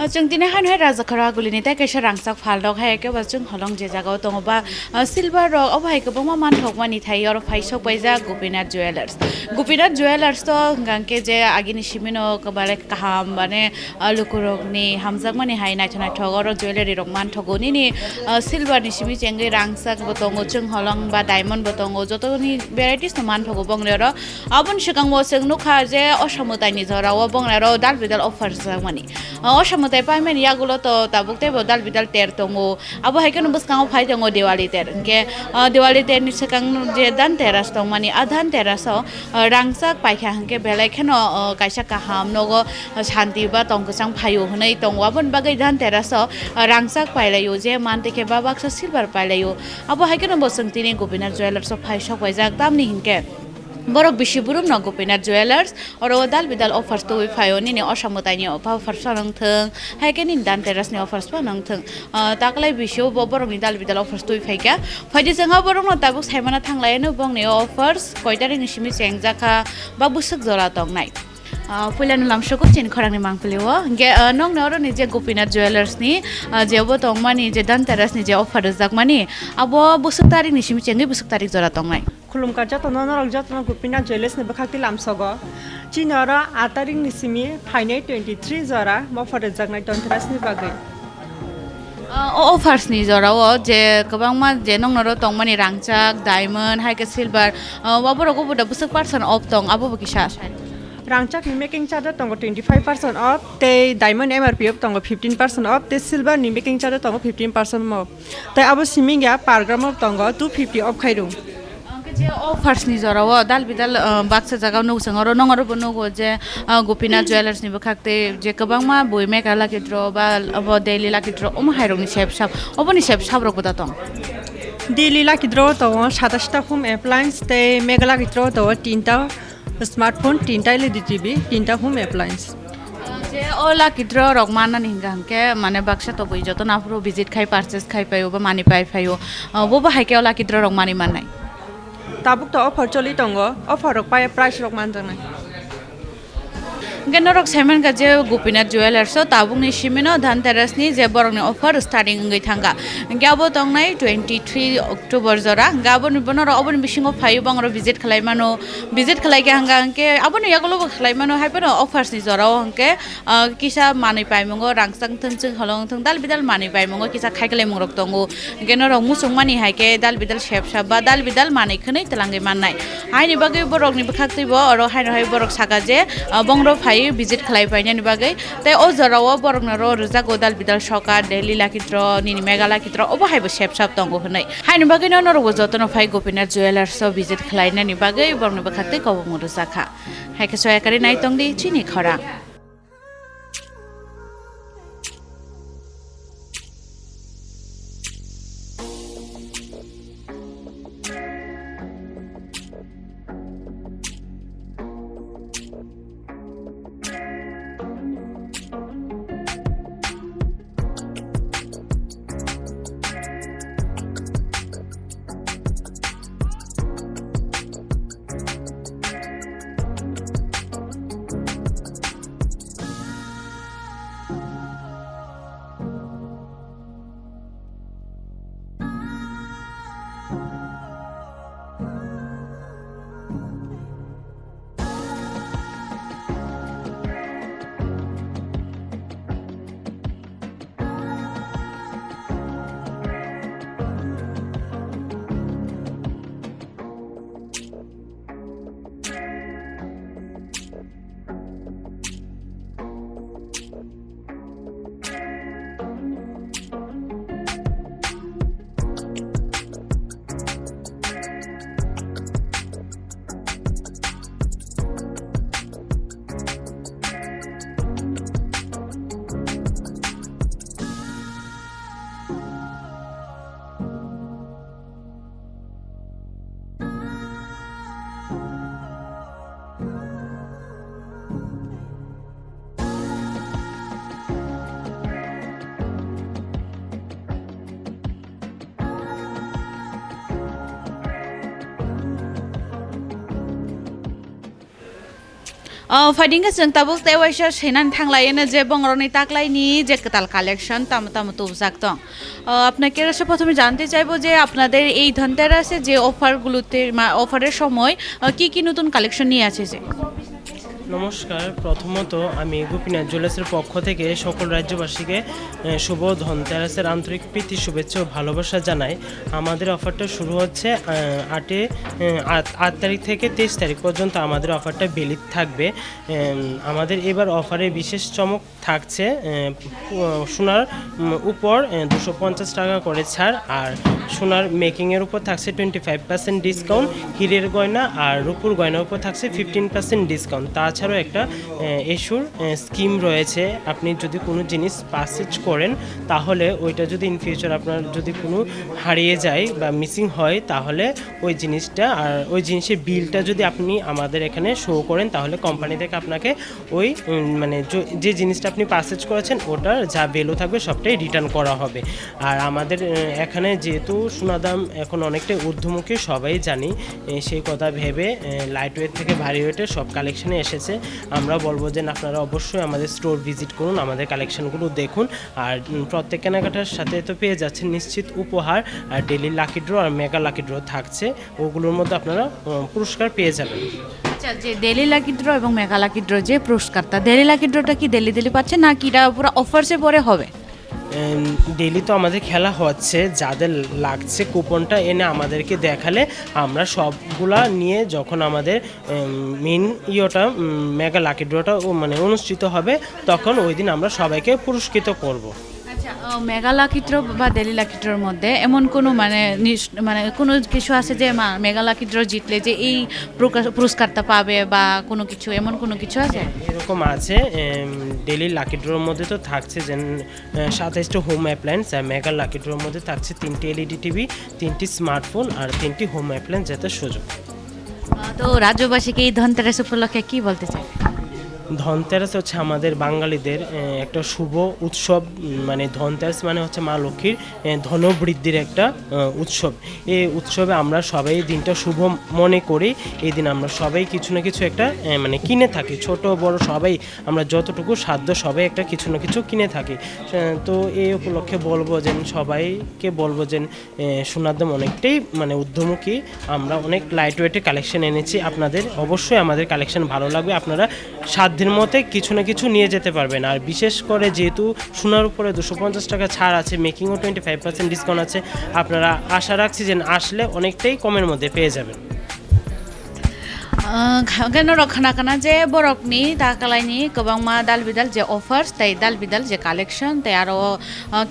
जों दिनै हाय राजाखरा गुलिनि ताय कैसा रांसाक फालदक हाय के बस जों हलं जे जागाव दङबा सिलभार रक अब हाय गोबां मा मान थकमानि थायो और फाइसक बायजा गोपीनाथ ज्वेलार्स तो गांके जे आगिनि सिमिनो कबाले काहाम माने लुकुरकनि हामजाक माने हाय नायथनाय थग और ज्वेलारि रक मान थगोनि नि सिलभार नि सिमि चेंगे रांसाक बतंगो जों हलं बा डायमंड बतंगो जतनि भेराइटिस मान थगो बंगले र अबन सिगां मो जों नुखा जे असमुदायनि जराव बंगले र दालबिदाल अफार जामानि असमुदाय पाइमेन यागुलो तो ताबुकते दालबिदाल तेर दङो अब हायकन बसकाव फाय दङो दिवाली तेर के दिवाली तेर नि सिगां जे धनतेरस दं मानि धनतेरस रांसाक पाइखा हंके बेलायखेनो कायसा काहाम नगो शान्ति बा तंगसां फायो हनै तंगवाबन बागै धनतेरस रांसाक पाइलायो जे मानतेके बाबाक्स सिलभार पाइलायो अब हायकन बसंतिनि गोपीनाथ ज्वेलर्स फाइसक वाइजाक दामनि हिंके borok bisi burum no Gopinath Jewelers oro Dalbidal offers to fayo ni osamutani offers nang thung haike ni Dhanteras ni offers pa nang thung taklai bisio borok ni Dalbidal offers to Phaikha phaidi janga borok no tabuk saimana thanglai no bong ni offers koitari ni simi sengjaka ba busuk jora tongnai puilanu lamsoko Chini Khorang ni mangpuliwo ge nong noro ni je Gopinath Jewelers ni je bo tongmani je Dhanteras ni je offer jakmani abo busuk tarik ni simi chengi busuk tarik jora tongnai खुलुमका जतन नरक जतन Gopinath jewellers ने बखाक्ति लामसगो चिनर आतारिक निसिमी फाइनाय 23 जरा muffle जागनाय Dhanteras नि बागै offers ni जराव जे गोबां मा जे नंग नरो तंगमानि रांचाक डायमंड हाइके सिलभार वाबरो गोबुदा बुसक पर्सन अफ तंग आबो बकिसा रांचाक नि मेकिंग चार्ज तंग 25% अफ ते डायमंड एमआरपी अफ तंग 15% अफ ते सिलभार नि मेकिंग चार्ज तंग 15% म ते आबो सिमिंगा पर ग्राम अफ तंग 250 अफ खाइरु जे offers ni जराव दालबिदाल बाक्सा जागा नौसंग और नंगर बनो जे गोपीनाथ ज्वेलर्स नि बखाक्ते जे गोबां मा बय मेका लाकिद्र बा अब डेली लाकिद्र ओम हायरंनि सेबसाब अबनि सेबसाब रक बदा दं डेली लाकिद्र तो 27 टा होम एप्लायंस ते मेगा लाकिद्र तो 3 टा स्मार्टफोन 3 टा एलईडी टीवी 3 टा होम एप्लायंस जे ओ लाकिद्र रक माननानि हिंगांके माने बाक्सा तो बय जतो नाफरो विजिट खाय पार्चेस खाय पायो बा मानि पाय फायो बो हायके लाकिद्र रक मानि माननाय ताबुक तो ऑफर चली तंगो ऑफर रक पाय प्राइस रक मान जानाय गेनरक सेमेन का जे गोपीनाथ ज्वेलर्स ताबुक नि सिमिनो धनतेरस नि जे बरंनि ऑफर स्टार्टिंग गै थांगा गाबो तंगनाय 23 अक्टोबर जरा गाबोन बनर अबन बिसिंगो फाय बंगर विजिट खालायमानो विजिट खालायके हांगा अंके अबन यागलो खालायमानो हायपनो ऑफर्स नि जराव अंके किसा मानै पायमंगो रांसां थंचों हलं थं दालबिदाल मानै पायमंगो किसा खायखले मंगरक तंगो गेनरक मुसुंमानि हायके दालबिदाल शेपसा बा दालबिदाल मानै खनै तलांगै माननाय हायनि बागै बरकनि बखाक्तैबो अरो हायनो हाय बरक सागा जे बंगरो विजिट खालाय पाइनानि बागै ते ओ जराव बरगनरो रुजा गोदाल बिदाल सका डेली लाकिद्र निनि मेगा लाकिद्र ओबो हायबो सेपसाब दंगो हनै हायनि बागै नरगो जतन फाय गोपीनाथ ज्वेलर्स विजिट खालायनानि बागै बरनो बखाते कबो मुरुजाखा हायके सयाकारि नायतंदि चिनि खरां फाइटिंग जों ताबुक तेवाइसा सेनान थांलायनो जे बंगरनि ताकलाइनि যে কাতাল কালেকশন তাম তুবজাক দं আপনাকে এসে প্রথমে জানতে চাইবো যে আপনাদের এই ধনতেরাসে যে অফারগুলোতে অফারের সময় কি কি নতুন কালেকশন নিয়ে আছে যে নমস্কার প্রথমত আমি গোপীনাথ জুয়েলার্সের পক্ষ থেকে সকল রাজ্যবাসীকে শুভ ধনতেরাসের আন্তরিক প্রীতি শুভেচ্ছা ও ভালোবাসা জানাই আমাদের অফারটা শুরু হচ্ছে 8 তারিখ থেকে 23 তারিখ পর্যন্ত আমাদের অফারটা ভ্যালিড থাকবে আমাদের এবার অফারে বিশেষ চমক থাকছে সোনার উপর 250 টাকা করে ছাড় আর সোনার মেকিংয়ের উপর থাকছে 25% ডিসকাউন্ট হীরের গয়না আর রূপুর গয়নার উপর থাকছে 15% ডিসকাউন্ট তাছাড়াও একটা এসুর স্কিম রয়েছে আপনি যদি কোনো জিনিস পারচেজ করেন তাহলে ওইটা যদি ইন ফিউচার আপনার যদি কোনো হারিয়ে যায় বা মিসিং হয় তাহলে ওই জিনিসটা আর ওই জিনিসের বিলটা যদি আপনি আমাদের এখানে শো করেন তাহলে কোম্পানি থেকে আপনাকে ওই মানে যে জিনিসটা আপনি পারচেজ করেছেন ওটার যা ভ্যালু থাকবে সবটাই রিটার্ন করা হবে আর আমাদের এখানে যেহেতু সোনার দাম এখন অনেকটাই ঊর্ধ্বমুখী সবাই জানি সেই কথা ভেবে লাইট ওয়েট থেকে ভারী ওয়েটের সব কালেকশনে এসেছে আমরা বলবো যে আপনারা অবশ্যই আমাদের স্টোর ভিজিট করুন আমাদের কালেকশনগুলো দেখুন আর প্রত্যেক কেনাকাটার সাথে তো পেয়ে যাচ্ছেন নিশ্চিত উপহার আর ডেলি লাকি ড্র আর মেগা লাকি ড্র থাকছে ওগুলোর মধ্যে আপনারা পুরস্কার পেয়ে যাবেন আচ্ছা যে ডেলি লাকি ড্র এবং মেগা লাকি ড্র যে পুরস্কারটা ডেলি লাকি ড্রটা কি ডেলি পাচ্ছে না কি এটা পুরো অফারসে পরে হবে ডেলি তো আমাদের খেলা হচ্ছে যাদের লাগছে কুপনটা এনে আমাদেরকে দেখালে আমরা সবগুলা নিয়ে যখন আমাদের মেন ইয়েটা মেগা লাকি ড্রটা মানে অনুষ্ঠিত হবে তখন ওই দিন আমরা সবাইকে পুরস্কৃত করব আচ্ছা মেগা লাকি ড্র বা ডেলি লাকি ড্রর মধ্যে এমন কোনো মানে কোনো কিছু আছে যে মেগা লাকি ড্র জিতলে যে এই পুরস্কারটা পাবে বা কোনো কিছু এমন কোনো কিছু আছে এরকম আছে ডেলি লাকি ড্রর মধ্যে তো থাকছে যে 27টা হোম অ্যাপ্লায়েন্স আর মেগা লাকি ড্রর মধ্যে থাকছে 3টি এলইডি টিভি 3টি স্মার্টফোন আর 3টি হোম অ্যাপ্লায়েন্স জেতার সুযোগ তো রাজ্যবাসীকে এই ধনতেরাস উপলক্ষে কি বলতে চাই ধনতেরাস হচ্ছে আমাদের বাঙালিদের একটা শুভ উৎসব মানে ধনতেরাস মানে হচ্ছে মা লক্ষ্মীর ধনবৃদ্ধির একটা উৎসব এই উৎসবে আমরা সবাই দিনটা শুভ মনে করি এই দিন আমরা সবাই কিছু না কিছু একটা মানে কিনে থাকি ছোট বড় সবাই আমরা যতটুকু সাধ্য সবাই একটা কিছু না কিছু কিনে থাকি তো এই উপলক্ষে বলবো যে সবাইকে বলবো যে সোনার দাম অনেকটাই মানে ঊর্ধ্বমুখী আমরা অনেক লাইট ওয়েটের কালেকশন এনেছি আপনাদের অবশ্যই আমাদের কালেকশন ভালো লাগবে আপনারা সাধ্যের মধ্যে কিছু না কিছু নিয়ে যেতে পারবেন আর বিশেষ করে যেহেতু সোনার উপরে 250 টাকা ছাড় আছে মেকিংও 25% ডিসকাউন্ট আছে আপনারা আশা রাখছি যে আসলে অনেকটাই কমের মধ্যে পেয়ে যাবেন gano rokhana kana je borokni takalaini kobangma dalbidal je offers tai dalbidal je collection tai aro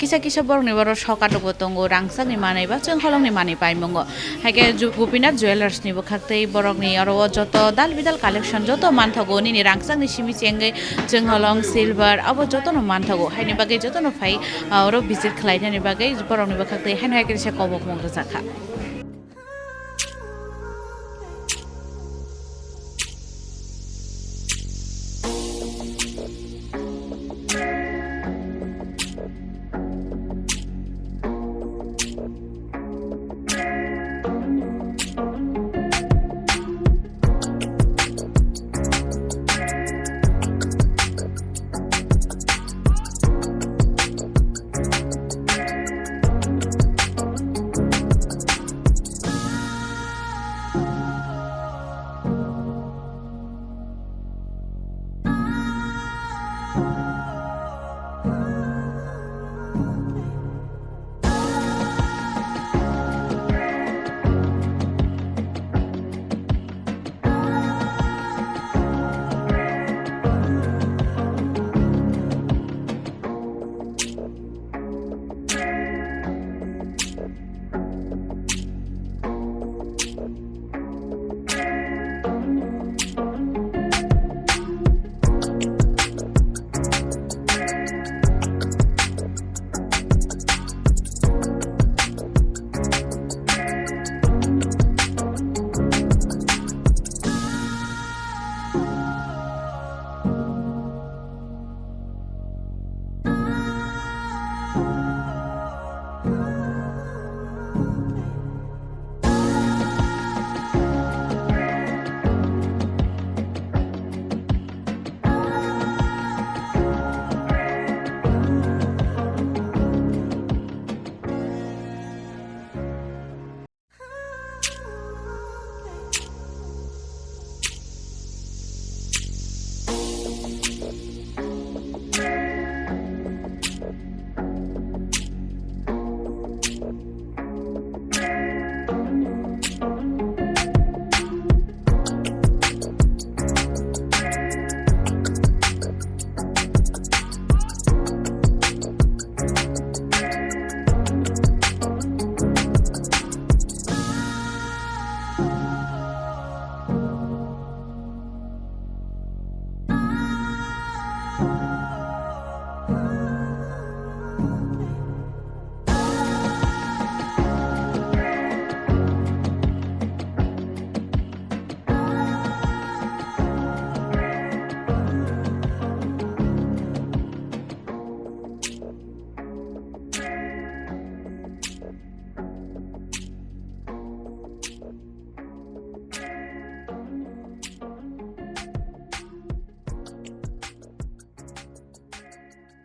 kisa borokni boro sokato botongo rangsak ni manai ba chung holong ni manai paimongo hage Gopinath jewelers ni bokhaktei borokni aro joto dalbidal collection joto manthago ni rangsak ni simi chengai chung holong silver abo joto no manthago haini bagai joto no phai aro visit khlaina ni bagai borokni bokhaktei haino hage se kobok mongro jakha